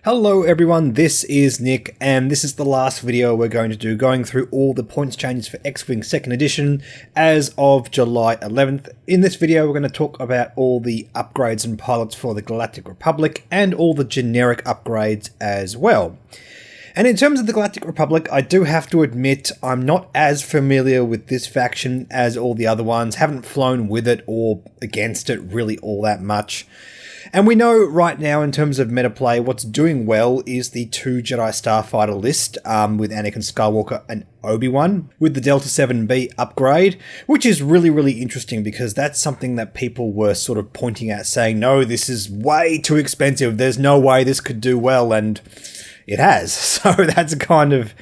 Hello everyone, this is Nick, and this is the last video we're going to do going through all the points changes for X-Wing 2nd Edition as of July 11th. In this video we're going to talk about all the upgrades and pilots for the Galactic Republic and all the generic upgrades as well. And in terms of the Galactic Republic, I do have to admit I'm not as familiar with this faction as all the other ones, haven't flown with it or against it really all that much. And we know right now, in terms of meta play, what's doing well is the 2 Jedi Starfighter list with Anakin Skywalker and Obi-Wan with the Delta 7B upgrade, which is really interesting because that's something that people were sort of pointing at, saying, no, this is way too expensive, there's no way this could do well, and it has. So that's kind of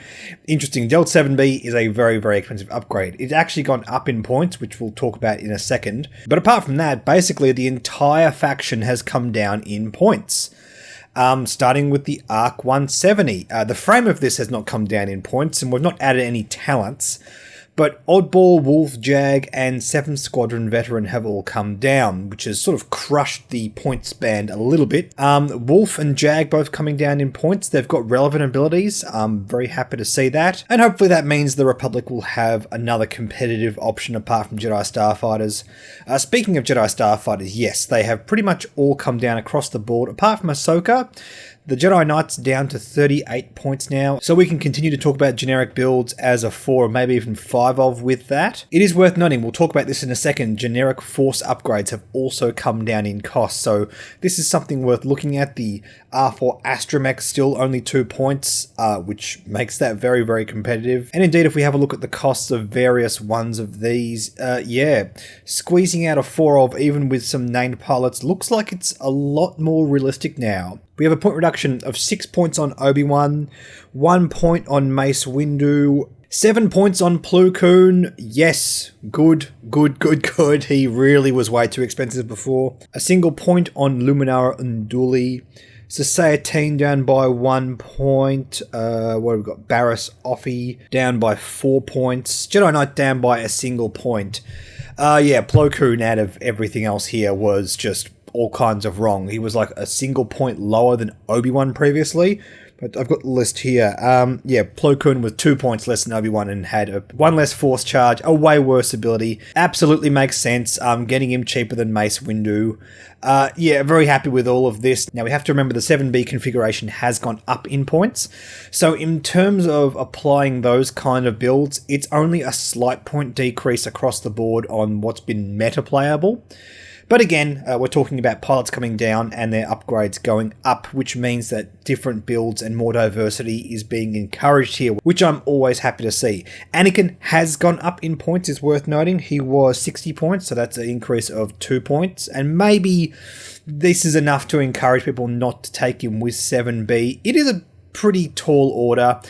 interesting. Delta 7B is a very expensive upgrade. It's actually gone up in points, which we'll talk about in a second. But apart from that, basically the entire faction has come down in points. Starting with the ARC 170. The frame of this has not come down in points, and we've not added any talents. But Oddball, Wolf, Jag, and 7th Squadron Veteran have all come down, which has sort of crushed the points band a little bit. Wolf and Jag both coming down in points. They've got relevant abilities. I'm very happy to see that. And hopefully that means the Republic will have another competitive option apart from Jedi Starfighters. Speaking of Jedi Starfighters, yes, they have pretty much all come down across the board, apart from Ahsoka. The Jedi Knight's down to 38 points now, so we can continue to talk about generic builds as a 4 or maybe even 5 of with that. It is worth noting, we'll talk about this in a second, generic Force upgrades have also come down in cost, so this is something worth looking at. The R4 Astromech still only 2 points, which makes that very competitive. And indeed, if we have a look at the costs of various ones of these, squeezing out a 4 of, even with some named pilots, looks like it's a lot more realistic now. We have a point reduction of 6 points on Obi-Wan, 1 point on Mace Windu, 7 points on Plo Koon. Yes, good. He really was way too expensive before. A single point on Luminara Unduli. Societine down by 1 point. What have we got? Barris Offee down by 4 points. Jedi Knight down by a single point. Plo Koon out of everything else here was just all kinds of wrong. He was like a single point lower than Obi-Wan previously. But I've got the list here. Plo Koon was 2 points less than Obi-Wan and had 1 less force charge, a way worse ability. Absolutely makes sense. Getting him cheaper than Mace Windu. Very happy with all of this. Now we have to remember the 7B configuration has gone up in points. So in terms of applying those kind of builds, it's only a slight point decrease across the board on what's been meta playable. But again, we're talking about pilots coming down and their upgrades going up, which means that different builds and more diversity is being encouraged here, which I'm always happy to see. Anakin has gone up in points, is worth noting. He was 60 points, so that's an increase of 2 points. And maybe this is enough to encourage people not to take him with 7B. It is a pretty tall order.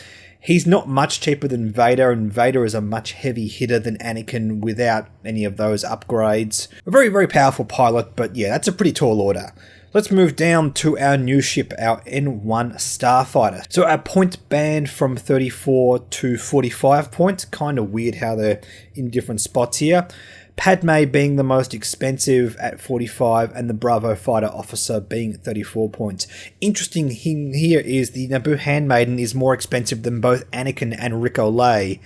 He's not much cheaper than Vader, and Vader is a much heavy hitter than Anakin without any of those upgrades. A very powerful pilot, but yeah, that's a pretty tall order. Let's move down to our new ship, our N1 Starfighter. So our point band from 34 to 45 points, kind of weird how they're in different spots here. Padme being the most expensive at 45 and the Bravo Fighter Officer being 34 points. Interesting thing here is the Naboo Handmaiden is more expensive than both Anakin and Rick Olay.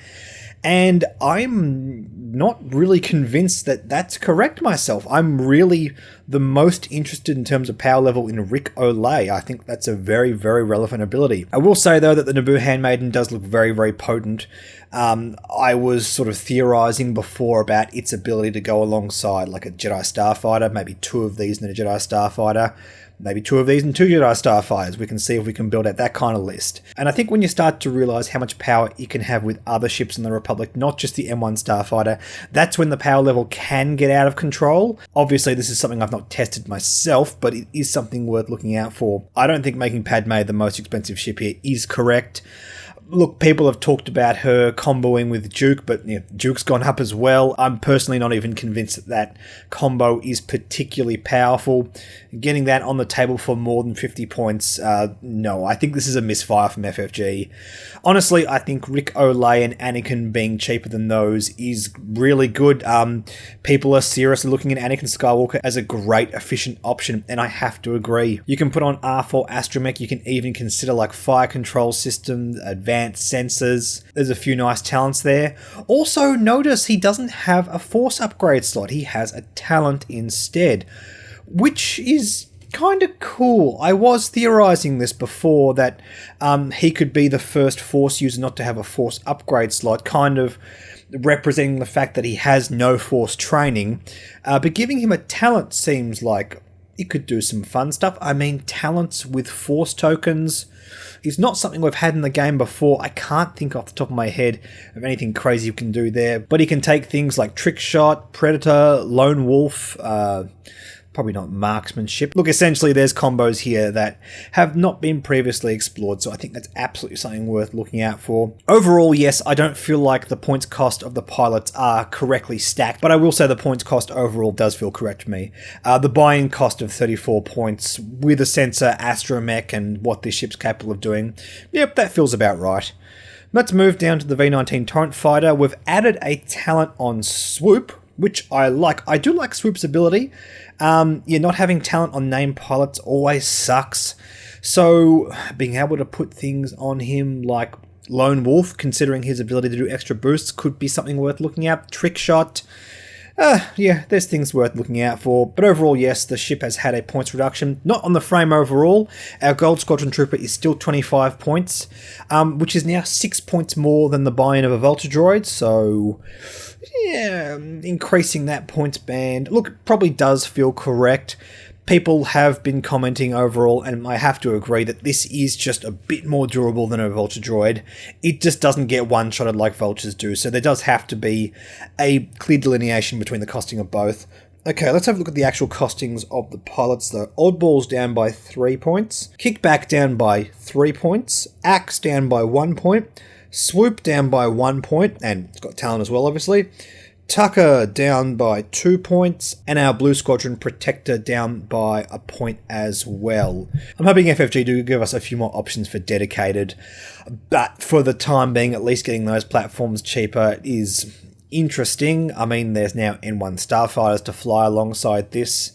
And I'm not really convinced that that's correct myself. I'm really the most interested in terms of power level in Rick Olay. I think that's a very relevant ability. I will say though that the Naboo Handmaiden does look very potent. I was sort of theorizing before about its ability to go alongside like a Jedi Starfighter, maybe 2 of these in a Jedi Starfighter. Maybe 2 of these and 2 Jedi Starfighters. We can see if we can build out that kind of list. And I think when you start to realise how much power it can have with other ships in the Republic, not just the M1 Starfighter, that's when the power level can get out of control. Obviously, this is something I've not tested myself, but it is something worth looking out for. I don't think making Padme the most expensive ship here is correct. Look, people have talked about her comboing with Duke, but Duke's gone up as well. I'm personally not even convinced that that combo is particularly powerful. Getting that on the table for more than 50 points, no. I think this is a misfire from FFG. Honestly, I think Rick Olay and Anakin being cheaper than those is really good. People are seriously looking at Anakin Skywalker as a great, efficient option, and I have to agree. You can put on R4 Astromech, you can even consider like fire control systems, advanced sensors. There's a few nice talents there. Also, notice he doesn't have a force upgrade slot. He has a talent instead, which is kind of cool. I was theorizing this before, that he could be the first force user not to have a force upgrade slot, kind of representing the fact that he has no force training, but giving him a talent seems like it could do some fun stuff. I mean, talents with force tokens is not something we've had in the game before. I can't think off the top of my head of anything crazy you can do there, but he can take things like Trick Shot, Predator, Lone Wolf, probably not marksmanship. Look, essentially there's combos here that have not been previously explored, so I think that's absolutely something worth looking out for. Overall, yes, I don't feel like the points cost of the pilots are correctly stacked, but I will say the points cost overall does feel correct to me. The buy-in cost of 34 points with a sensor, Astromech, and what this ship's capable of doing, yep, that feels about right. Let's move down to the V-19 Torrent Fighter. We've added a talent on Swoop, which I like. I do like Swoop's ability. Not having talent on named pilots always sucks. So being able to put things on him like Lone Wolf, considering his ability to do extra boosts, could be something worth looking at. Trick Shot. Yeah, there's things worth looking out for. But overall, yes, the ship has had a points reduction. Not on the frame overall. Our Gold Squadron Trooper is still 25 points, which is now 6 points more than the buy-in of a Vulture Droid. So, yeah, increasing that points band, look, probably does feel correct. People have been commenting overall, and I have to agree that this is just a bit more durable than a Vulture Droid. It just doesn't get one-shotted like Vultures do, so there does have to be a clear delineation between the costing of both. Okay, let's have a look at the actual costings of the pilots though. Oddballs down by 3 points, Kickback down by 3 points, Axe down by 1 point, Swoop down by 1 point, and it's got talent as well obviously, Tucker down by 2 points, and our Blue Squadron Protector down by a point as well. I'm hoping FFG do give us a few more options for dedicated, but for the time being, at least getting those platforms cheaper is interesting. I mean, there's now N1 Starfighters to fly alongside this.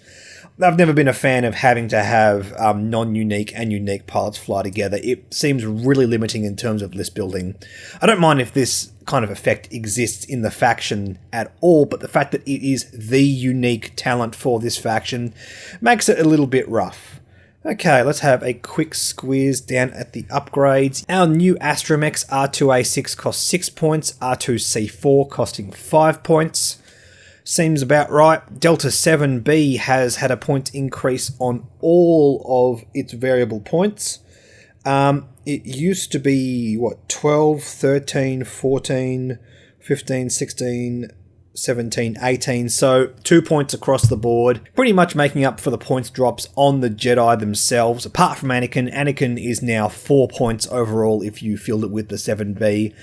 I've never been a fan of having to have non-unique and unique pilots fly together. It seems really limiting in terms of list building. I don't mind if this kind of effect exists in the faction at all, but the fact that it is the unique talent for this faction makes it a little bit rough. Okay, let's have a quick squeeze down at the upgrades. Our new Astromechs R2A6 costs 6 points, R2C4 costing 5 points. Seems about right. Delta 7B has had a point increase on all of its variable points. It used to be, 12, 13, 14, 15, 16, 17, 18, so 2 points across the board, pretty much making up for the points drops on the Jedi themselves. Apart from Anakin, Anakin is now 4 points overall if you filled it with the 7B.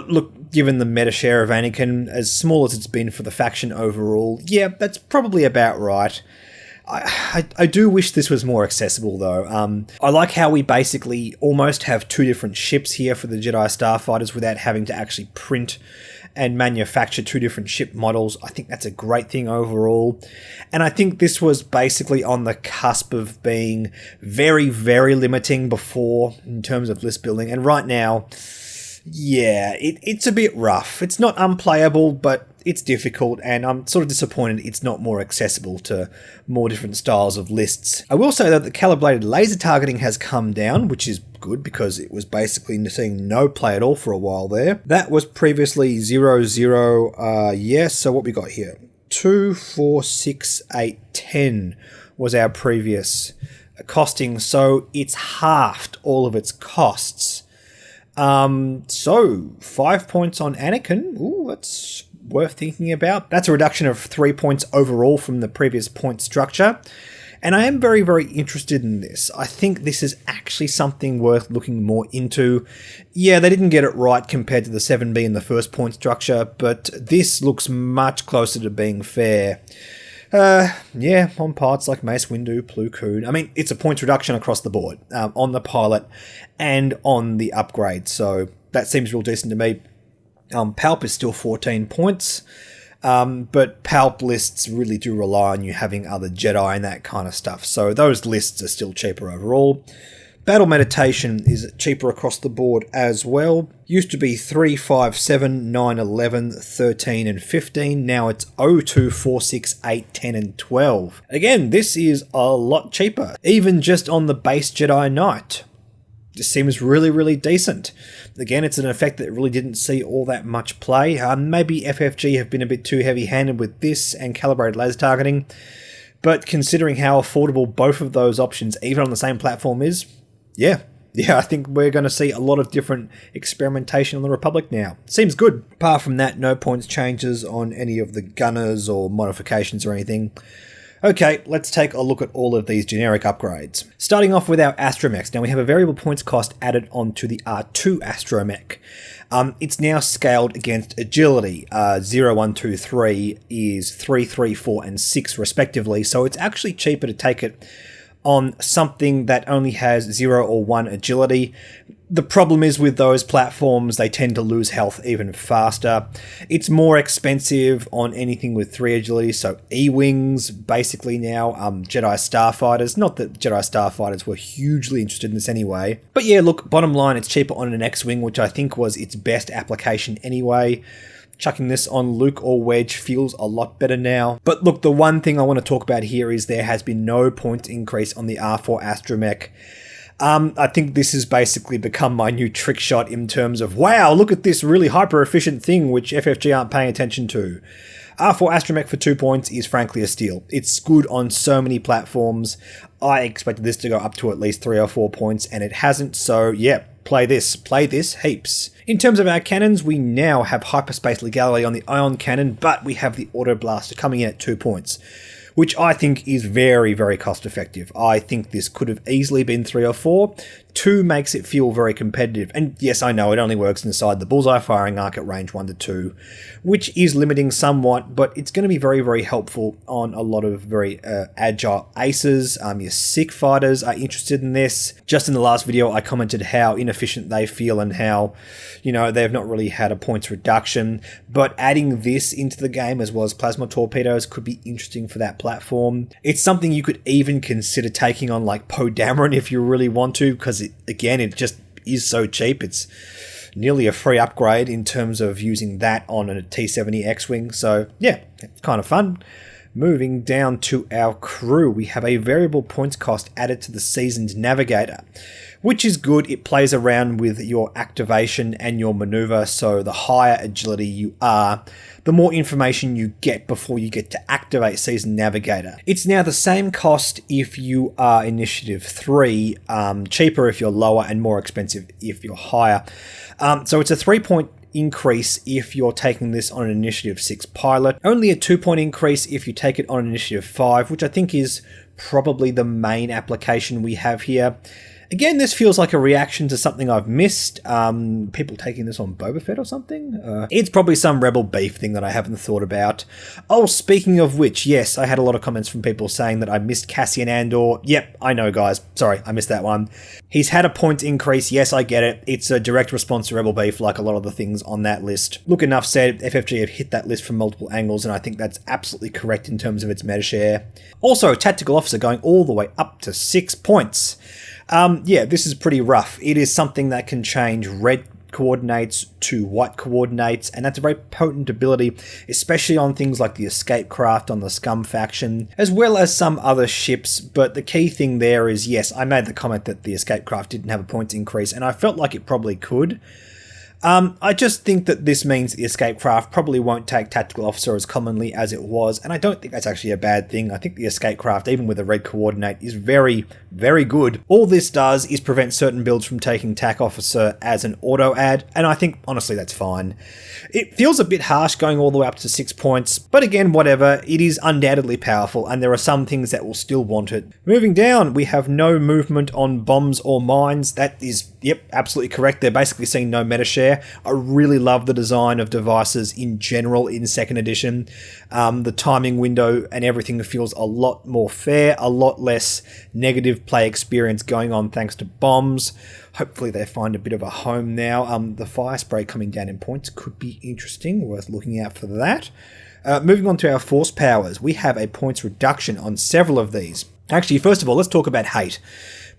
Look, given the meta share of Anakin, as small as it's been for the faction overall, yeah, that's probably about right. I do wish this was more accessible though. I like how we basically almost have two different ships here for the Jedi Starfighters without having to actually print and manufacture two different ship models. I think that's a great thing overall. And I think this was basically on the cusp of being very, very limiting before in terms of list building. And right now, yeah, it's a bit rough. It's not unplayable, but it's difficult, and I'm sort of disappointed it's not more accessible to more different styles of lists. I will say that the calibrated laser targeting has come down, which is good because it was basically seeing no play at all for a while there. That was previously 0, 0, yes, so what we got here? 2, 4, 6, 8, 10 was our previous costing, so it's halved all of its costs. So 5 points on Anakin. Ooh, that's worth thinking about. That's a reduction of 3 points overall from the previous point structure. And I am very, very interested in this. I think this is actually something worth looking more into. Yeah, they didn't get it right compared to the 7B in the first point structure, but this looks much closer to being fair. Yeah, on parts like Mace Windu, Plo Koon. I mean, it's a points reduction across the board, on the pilot and on the upgrade, so that seems real decent to me. Palp is still 14 points, but Palp lists really do rely on you having other Jedi and that kind of stuff, so those lists are still cheaper overall. Battle Meditation is cheaper across the board as well. Used to be 3, 5, 7, 9, 11, 13 and 15. Now it's 0, 2, 4, 6, 8, 10 and 12. Again, this is a lot cheaper. Even just on the base Jedi Knight. Just seems really, really decent. Again, it's an effect that really didn't see all that much play. Maybe FFG have been a bit too heavy-handed with this and calibrated laser targeting. But considering how affordable both of those options, even on the same platform, is... Yeah, I think we're going to see a lot of different experimentation on the Republic now. Seems good. Apart from that, no points changes on any of the gunners or modifications or anything. Okay, let's take a look at all of these generic upgrades. Starting off with our Astromechs. Now we have a variable points cost added onto the R2 Astromech. It's now scaled against agility. 0, 1, 2, 3 is 3, 3, 4 and 6 respectively, so it's actually cheaper to take it on something that only has 0 or 1 agility. The problem is with those platforms, they tend to lose health even faster. It's more expensive on anything with 3 agility, so E-Wings basically now, Jedi Starfighters. Not that Jedi Starfighters were hugely interested in this anyway. But yeah, look, bottom line, it's cheaper on an X-Wing, which I think was its best application anyway. Chucking this on Luke or Wedge feels a lot better now. But look, the one thing I want to talk about here is there has been no point increase on the R4 Astromech. I think this has basically become my new trick shot in terms of, wow, look at this really hyper-efficient thing which FFG aren't paying attention to. R4 Astromech for 2 points is frankly a steal. It's good on so many platforms. I expected this to go up to at least 3 or 4 points, and it hasn't, so yeah, play this heaps. In terms of our cannons, we now have hyperspace legality on the ion cannon, but we have the auto blaster coming in at 2 points, which I think is very, very cost effective. I think this could have easily been 3 or 4. 2 makes it feel very competitive. And yes, I know it only works inside the bullseye firing arc at range 1 to 2, which is limiting somewhat, but it's going to be very, very helpful on a lot of very agile aces. Your sick fighters are interested in this. Just in the last video, I commented how inefficient they feel and how, you know, they've not really had a points reduction, but adding this into the game as well as plasma torpedoes could be interesting for that platform. It's something you could even consider taking on like Poe Dameron if you really want to, because it just is so cheap. It's nearly a free upgrade in terms of using that on a T-70 X-Wing. So yeah, it's kind of fun. Moving down to our crew, we have a variable points cost added to the Seasoned Navigator, which is good. It plays around with your activation and your maneuver, so the higher agility you are, the more information you get before you get to activate Seasoned Navigator. It's now the same cost if you are Initiative 3, cheaper if you're lower and more expensive if you're higher. So it's a 3-point increase if you're taking this on an Initiative 6 pilot, only a 2-point increase if you take it on an Initiative 5, which I think is probably the main application we have here. Again, this feels like a reaction to something I've missed. People taking this on Boba Fett or something? It's probably some Rebel beef thing that I haven't thought about. Oh, speaking of which, yes, I had a lot of comments from people saying that I missed Cassian Andor. Yep, I know, guys. Sorry, I missed that one. He's had a point increase. Yes, I get it. It's a direct response to Rebel beef like a lot of the things on that list. Look, enough said, FFG have hit that list from multiple angles, and I think that's absolutely correct in terms of its meta share. Also, Tactical Officer going all the way up to 6 points. Yeah, this is pretty rough. It is something that can change red coordinates to white coordinates, and that's a very potent ability, especially on things like the escape craft on the Scum faction, as well as some other ships. But the key thing there is, yes, I made the comment that the escape craft didn't have a points increase, and I felt like it probably could. I just think that this means the escape craft probably won't take tactical officer as commonly as it was, and I don't think that's actually a bad thing. I think the escape craft, even with a red coordinate, is very, very good. All this does is prevent certain builds from taking tac officer as an auto add, and I think honestly that's fine. It feels a bit harsh going all the way up to 6 points, but again, whatever, it is undoubtedly powerful, and there are some things that will still want it. Moving down, we have no movement on bombs or mines. That is, yep, absolutely correct. They're basically seeing no meta share. I really love the design of devices in general in 2nd edition. The timing window and everything feels a lot more fair, a lot less negative play experience going on thanks to bombs. Hopefully they find a bit of a home now. The fire spray coming down in points could be interesting, worth looking out for that. Moving on to our force powers, we have a points reduction on several of these. Actually, first of all, let's talk about hate,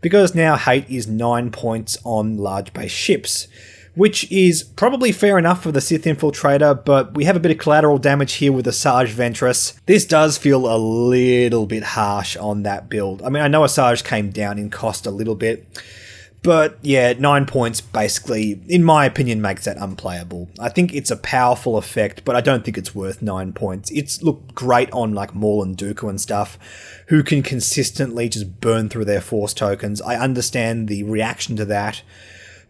because now hate is 9 points on large base ships, which is probably fair enough for the Sith Infiltrator, but we have a bit of collateral damage here with the Asajj Ventress. This does feel a little bit harsh on that build. I mean, I know Asajj came down in cost a little bit, but yeah, 9 points basically, in my opinion, makes that unplayable. I think it's a powerful effect, but I don't think it's worth 9 points. It's looked great on like Maul and Dooku and stuff, who can consistently just burn through their force tokens. I understand the reaction to that,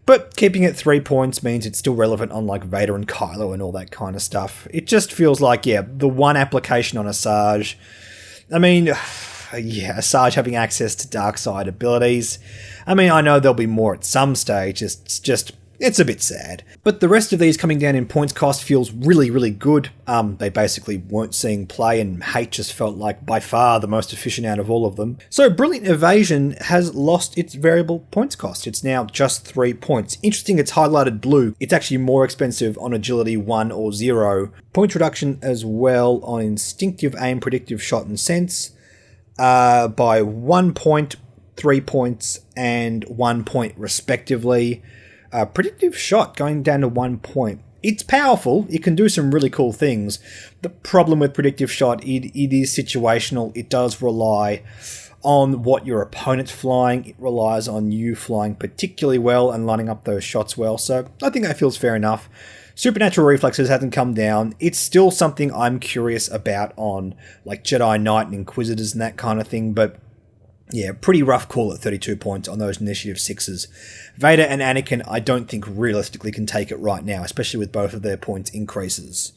but keeping it 3 points means it's still relevant on like Vader and Kylo and all that kind of stuff. It just feels like, yeah, the one application on Asajj. I mean, yeah, Asajj having access to dark side abilities. I mean, I know there'll be more at some stage. It's a bit sad. But the rest of these coming down in points cost feels really, really good. They basically weren't seeing play, and hate just felt like by far the most efficient out of all of them. So Brilliant Evasion has lost its variable points cost. It's now just 3 points. Interesting, it's highlighted blue. It's actually more expensive on Agility 1 or 0. Point reduction as well on Instinctive Aim, Predictive Shot and Sense by 1 point, 3 points, and 1 point respectively. Predictive Shot going down to 1 point. It's powerful. It can do some really cool things. The problem with Predictive Shot, it is situational. It does rely on what your opponent's flying. It relies on you flying particularly well and lining up those shots well. So I think that feels fair enough. Supernatural Reflexes hasn't come down. It's still something I'm curious about on like Jedi Knight and Inquisitors and that kind of thing, but yeah, pretty rough call at 32 points on those Initiative 6s. Vader and Anakin, I don't think realistically can take it right now, especially with both of their points increases.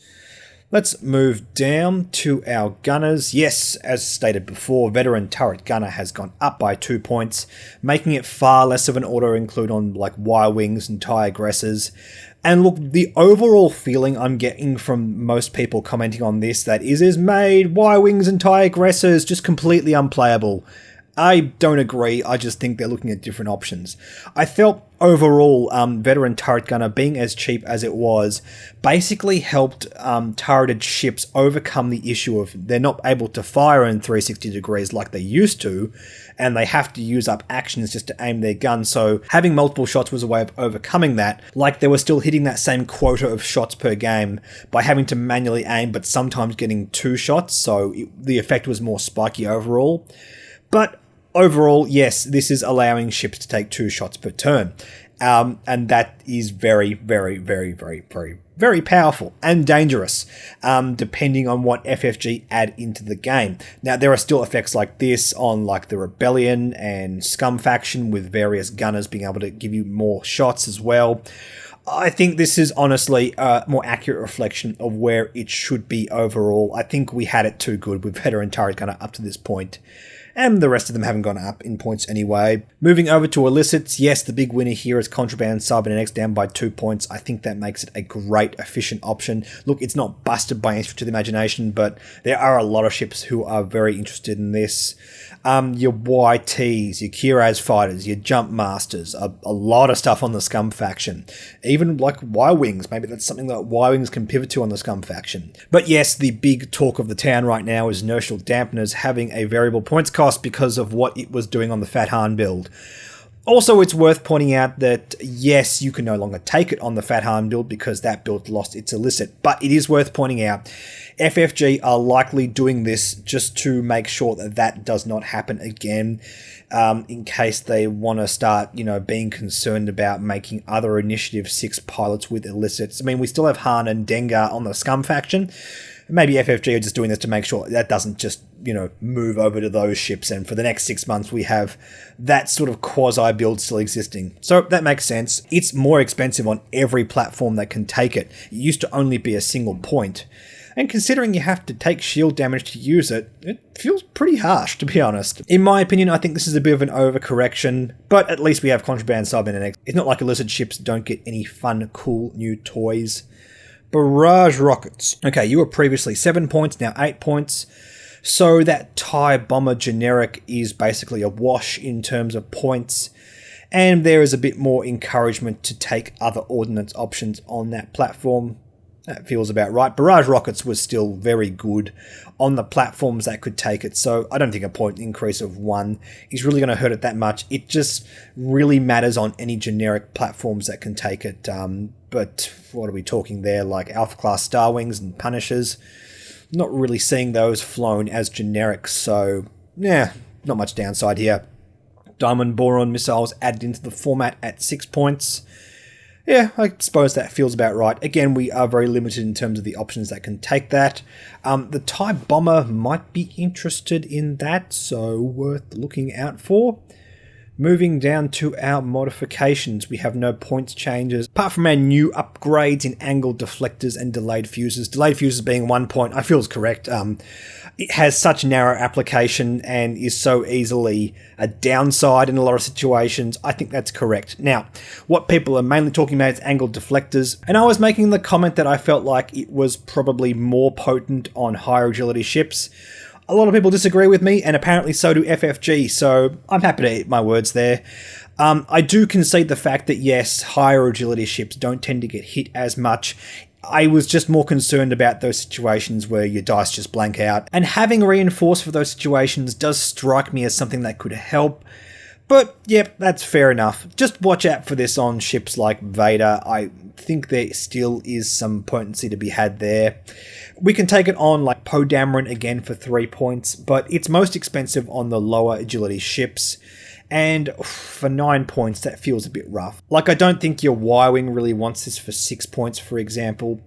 Let's move down to our gunners. Yes, as stated before, Veteran Turret Gunner has gone up by 2 points, making it far less of an auto-include on like Y-Wings and TIE Aggressors. And look, the overall feeling I'm getting from most people commenting on this that is made Y-Wings and TIE Aggressors just completely unplayable. I don't agree. I just think they're looking at different options. I felt overall Veteran Turret Gunner being as cheap as it was basically helped turreted ships overcome the issue of they're not able to fire in 360 degrees like they used to, and they have to use up actions just to aim their gun. So having multiple shots was a way of overcoming that. Like they were still hitting that same quota of shots per game by having to manually aim, but sometimes getting 2 shots. So the effect was more spiky overall. But overall, yes, this is allowing ships to take 2 shots per turn. And that is very, very, very, very, very, very powerful and dangerous, depending on what FFG add into the game. Now, there are still effects like this on like the Rebellion and Scum faction with various gunners being able to give you more shots as well. I think this is honestly a more accurate reflection of where it should be overall. I think we had it too good with Veteran Turret Gunner up to this point, and the rest of them haven't gone up in points anyway. Moving over to Illicits, yes, the big winner here is Contraband Cybernetics down by 2 points. I think that makes it a great, efficient option. Look, it's not busted by any stretch of the imagination, but there are a lot of ships who are very interested in this. Your YTs, your Kiraz fighters, your Jump Masters, a lot of stuff on the Scum faction. Even like Y-Wings, maybe that's something that Y-Wings can pivot to on the Scum faction. But yes, the big talk of the town right now is Inertial Dampeners having a variable points cost because of what it was doing on the Fat Han build. Also, it's worth pointing out that, yes, you can no longer take it on the Fat Han build because that build lost its illicit, but it is worth pointing out FFG are likely doing this just to make sure that that does not happen again, in case they want to start, being concerned about making other Initiative 6 pilots with illicits. I mean, we still have Han and Dengar on the Scum faction. Maybe FFG are just doing this to make sure that doesn't just, move over to those ships, and for the next 6 months we have that sort of quasi-build still existing. So that makes sense. It's more expensive on every platform that can take it. It used to only be a single point. And considering you have to take shield damage to use it, it feels pretty harsh, to be honest. In my opinion, I think this is a bit of an overcorrection, but at least we have Contraband Cybermen and X. It's not like illicit ships don't get any fun, cool new toys. Barrage Rockets. Okay, you were previously 7 points, now 8 points. So that TIE Bomber generic is basically a wash in terms of points. And there is a bit more encouragement to take other ordnance options on that platform. That feels about right. Barrage Rockets was still very good on the platforms that could take it, so I don't think a point increase of 1 is really going to hurt it that much. It just really matters on any generic platforms that can take it. But what are we talking there? Like Alpha Class Star Wings and Punishers? Not really seeing those flown as generics, so yeah, not much downside here. Diamond Boron missiles added into the format at 6 points. Yeah, I suppose that feels about right. Again, we are very limited in terms of the options that can take that. The TIE Bomber might be interested in that, so worth looking out for. Moving down to our modifications, we have no points changes, apart from our new upgrades in angled deflectors and delayed fuses. Delayed fuses being 1 point, I feel is correct. It has such narrow application and is so easily a downside in a lot of situations. I think that's correct. Now, what people are mainly talking about is angled deflectors, and I was making the comment that I felt like it was probably more potent on higher agility ships. A lot of people disagree with me, and apparently so do FFG, so I'm happy to eat my words there. I do concede the fact that, yes, higher agility ships don't tend to get hit as much. I was just more concerned about those situations where your dice just blank out, and having reinforced for those situations does strike me as something that could help. But, yep, that's fair enough. Just watch out for this on ships like Vader. I think there still is some potency to be had there. We can take it on like Poe Dameron again for 3 points, but it's most expensive on the lower agility ships. And for 9 points, that feels a bit rough. Like, I don't think your Y-Wing really wants this for 6 points, for example.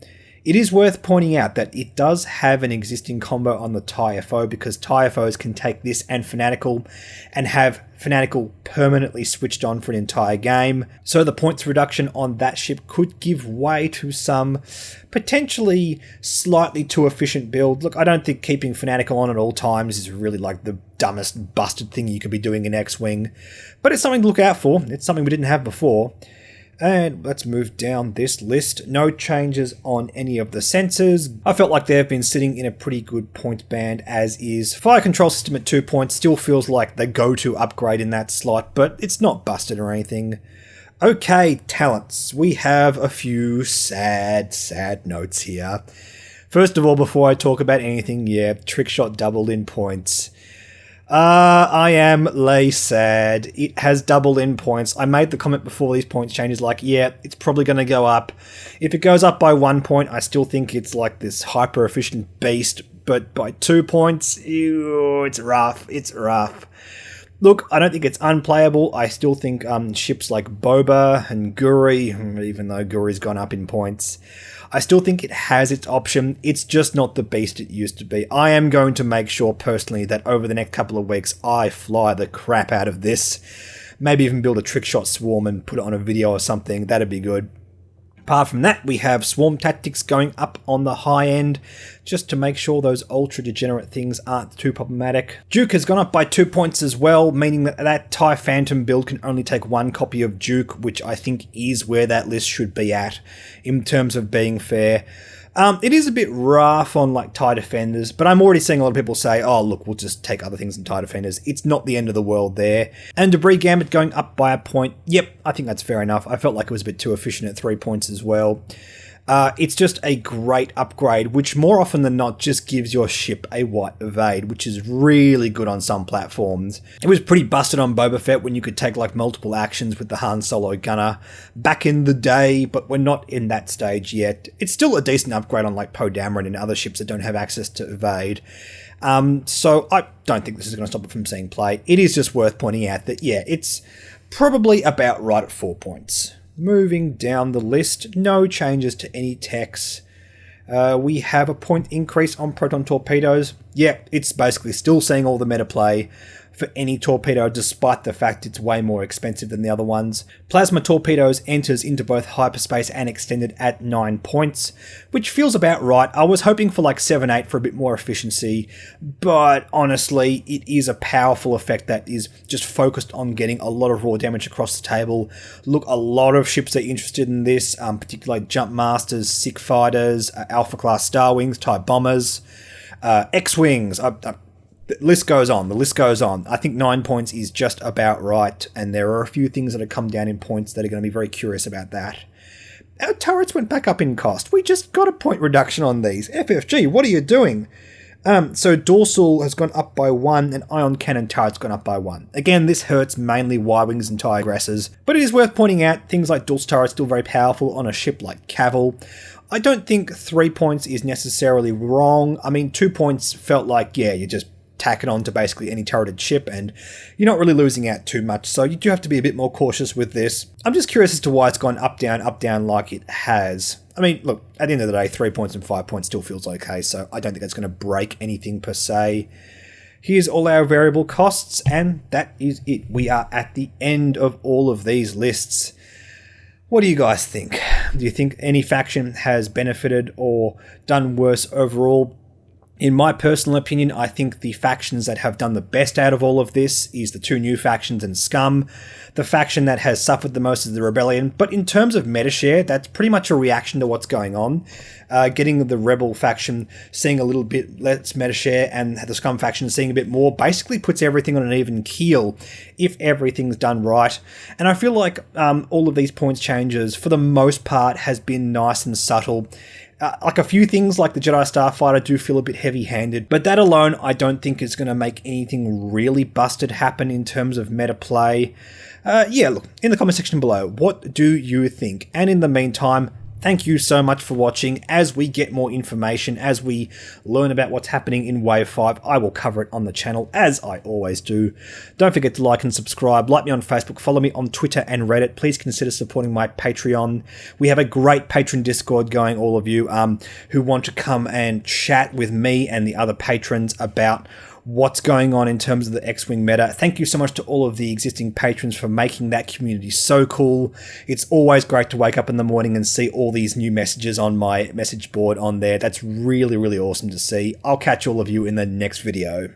It is worth pointing out that it does have an existing combo on the TIE FO, because TIE FOs can take this and Fanatical and have Fanatical permanently switched on for an entire game. So the points reduction on that ship could give way to some potentially slightly too efficient build. Look, I don't think keeping Fanatical on at all times is really like the dumbest busted thing you could be doing in X-Wing, but it's something to look out for. It's something we didn't have before. And let's move down this list. No changes on any of the sensors. I felt like they've been sitting in a pretty good point band as is. Fire control system at 2 points still feels like the go-to upgrade in that slot, but it's not busted or anything. Okay, talents. We have a few sad notes here. First of all, before I talk about anything, yeah, Trickshot doubled in points. I am lay sad. It has doubled in points. I made the comment before these points changes, like, yeah, it's probably going to go up. If it goes up by 1 point, I still think it's like this hyper efficient beast, but by 2 points, ew, it's rough. It's rough. Look, I don't think it's unplayable. I still think ships like Boba and Guri, even though Guri's gone up in points, I still think it has its option. It's just not the beast it used to be. I am going to make sure personally that over the next couple of weeks I fly the crap out of this. Maybe even build a trickshot swarm and put it on a video or something. That'd be good. Apart from that, we have swarm tactics going up on the high end, just to make sure those ultra degenerate things aren't too problematic. Duke has gone up by 2 points as well, meaning that that TIE Phantom build can only take 1 copy of Duke, which I think is where that list should be at, in terms of being fair. It is a bit rough on like TIE Defenders, but I'm already seeing a lot of people say, oh look, we'll just take other things in TIE Defenders. It's not the end of the world there. And Debris Gambit going up by 1 point. Yep, I think that's fair enough. I felt like it was a bit too efficient at 3 points as well. It's just a great upgrade, which more often than not just gives your ship a white evade, which is really good on some platforms. It was pretty busted on Boba Fett when you could take like multiple actions with the Han Solo gunner back in the day, but we're not in that stage yet. It's still a decent upgrade on like Poe Dameron and other ships that don't have access to evade. So I don't think this is going to stop it from seeing play. It is just worth pointing out that, yeah, it's probably about right at 4 points. Moving down the list, no changes to any techs. We have a point increase on Proton Torpedoes. Yeah, it's basically still seeing all the meta play for any torpedo, despite the fact it's way more expensive than the other ones. Plasma Torpedoes enters into both hyperspace and extended at 9 points, which feels about right. I was hoping for like 7, 8 for a bit more efficiency, but honestly, it is a powerful effect that is just focused on getting a lot of raw damage across the table. Look, a lot of ships are interested in this, particularly like Jump Masters, Sick Fighters, Alpha Class Star Wings, TIE Bombers, X-Wings. The list goes on. The list goes on. I think 9 points is just about right, and there are a few things that have come down in points that are going to be very curious about that. Our turrets went back up in cost. We just got a point reduction on these. FFG, what are you doing? So Dorsal has gone up by 1, and Ion Cannon turret's gone up by 1. Again, this hurts mainly Y-Wings and TIE Aggressors, but it is worth pointing out things like Dorsal turret's still very powerful on a ship like Cavill. I don't think 3 points is necessarily wrong. I mean, 2 points felt like, yeah, you're just tack it on to basically any turreted ship, and you're not really losing out too much, so you do have to be a bit more cautious with this. I'm just curious as to why it's gone up, down like it has. I mean, look, at the end of the day, 3 points and 5 points still feels okay, so I don't think that's going to break anything per se. Here's all our variable costs, and that is it. We are at the end of all of these lists. What do you guys think? Do you think any faction has benefited or done worse overall? In my personal opinion, I think the factions that have done the best out of all of this is the 2 new factions and Scum. The faction that has suffered the most is the Rebellion, but in terms of meta share, that's pretty much a reaction to what's going on. Getting the Rebel faction seeing a little bit less meta share and the Scum faction seeing a bit more basically puts everything on an even keel if everything's done right. And I feel like all of these points changes, for the most part, has been nice and subtle. Like a few things like the Jedi Starfighter do feel a bit heavy-handed, but that alone I don't think is going to make anything really busted happen in terms of meta play. Yeah, look, in the comment section below, what do you think? And in the meantime, thank you so much for watching. As we get more information, as we learn about what's happening in Wave 5, I will cover it on the channel, as I always do. Don't forget to like and subscribe. Like me on Facebook, follow me on Twitter and Reddit. Please consider supporting my Patreon. We have a great patron Discord going, all of you who want to come and chat with me and the other patrons about what's going on in terms of the X-Wing meta. Thank you so much to all of the existing patrons for making that community so cool. It's always great to wake up in the morning and see all these new messages on my message board on there. That's really, really awesome to see. I'll catch all of you in the next video.